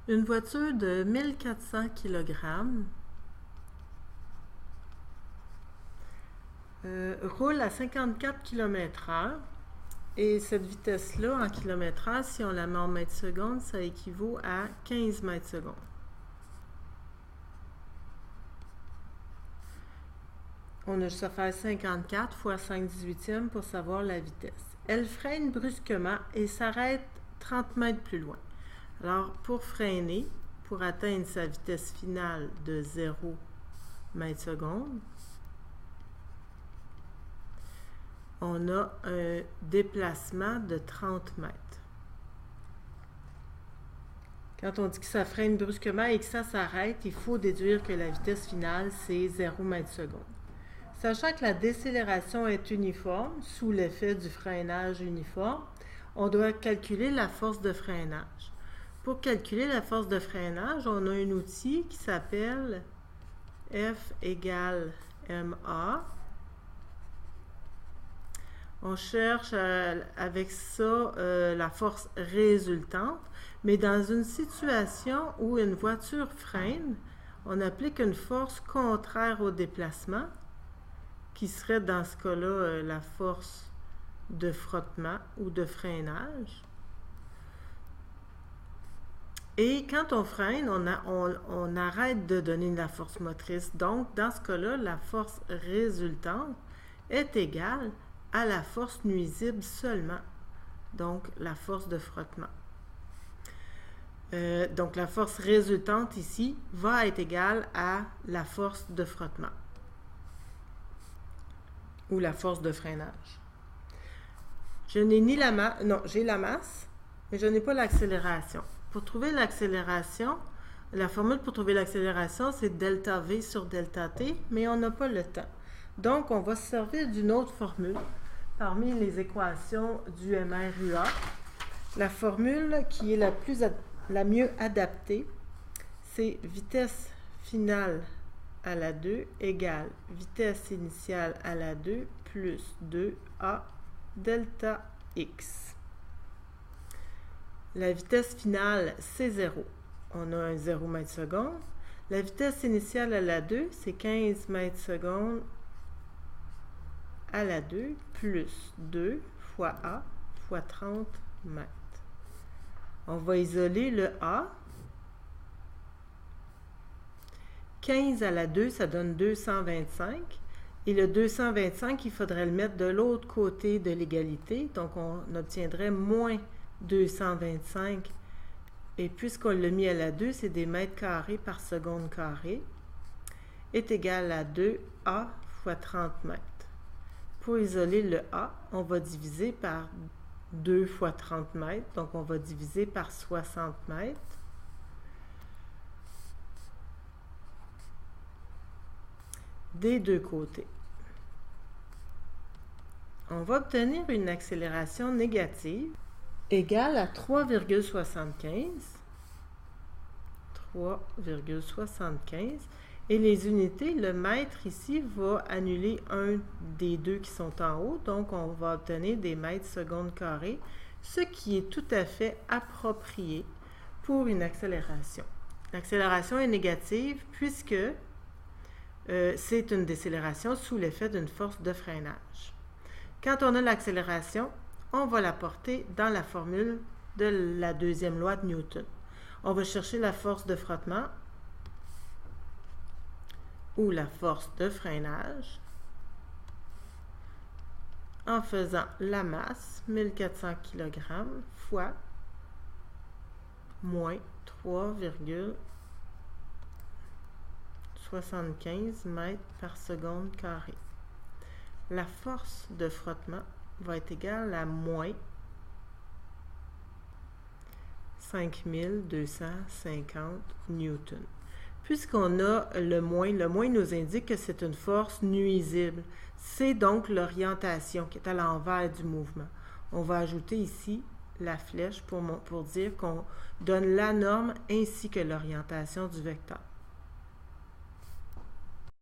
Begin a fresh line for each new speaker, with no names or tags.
Une voiture de 1400 kg roule à 54 km/h et cette vitesse-là en km/h, si on la met en mètres secondes, ça équivaut à 15 mètres secondes. On a juste à faire 54 fois 5/18 pour savoir la vitesse. Elle freine brusquement et s'arrête 30 mètres plus loin. Alors, pour freiner, pour atteindre sa vitesse finale de 0 mètres secondes, on a un déplacement de 30 mètres. Quand on dit que ça freine brusquement et que ça s'arrête, il faut déduire que la vitesse finale, c'est 0 mètres secondes. Sachant que la décélération est uniforme, sous l'effet du freinage uniforme, on doit calculer la force de freinage. Pour calculer la force de freinage, on a un outil qui s'appelle F égale ma. On cherche avec ça la force résultante, mais dans une situation où une voiture freine, on applique une force contraire au déplacement, qui serait dans ce cas-là la force de frottement ou de freinage. Et quand on freine, on arrête de donner de la force motrice. Donc, dans ce cas-là, la force résultante est égale à la force nuisible seulement, donc la force de frottement. Donc, la force résultante ici va être égale à la force de frottement ou la force de freinage. Je n'ai ni la masse, non, j'ai la masse, mais je n'ai pas l'accélération. Pour trouver l'accélération, la formule pour trouver l'accélération, c'est delta V sur delta T, mais on n'a pas le temps. Donc, on va se servir d'une autre formule parmi les équations du MRUA. La formule qui est la mieux adaptée, c'est vitesse finale à la 2 égale vitesse initiale à la 2 plus 2A delta X. La vitesse finale, c'est 0. On a un 0 mètres seconde. La vitesse initiale à la 2, c'est 15 mètres secondes à la 2 plus 2 fois A fois 30 mètres. On va isoler le A. 15 à la 2, ça donne 225. Et le 225, il faudrait le mettre de l'autre côté de l'égalité. Donc, on obtiendrait moins 225. Et puisqu'on l'a mis à la 2, c'est des mètres carrés par seconde carrée, est égal à 2A fois 30 mètres. Pour isoler le A, on va diviser par 2 fois 30 mètres. Donc, on va diviser par 60 mètres. Des deux côtés. On va obtenir une accélération négative égale à 3,75. 3,75. Et les unités, le mètre ici va annuler un des deux qui sont en haut. Donc, on va obtenir des mètres secondes carrés, ce qui est tout à fait approprié pour une accélération. L'accélération est négative puisque c'est une décélération sous l'effet d'une force de freinage. Quand on a l'accélération, on va la porter dans la formule de la deuxième loi de Newton. On va chercher la force de frottement ou la force de freinage en faisant la masse, 1400 kg, fois moins 3,75 mètres par seconde carrée. La force de frottement va être égale à moins 5250 newtons. Puisqu'on a le moins nous indique que c'est une force nuisible. C'est donc l'orientation qui est à l'envers du mouvement. On va ajouter ici la flèche pour dire qu'on donne la norme ainsi que l'orientation du vecteur.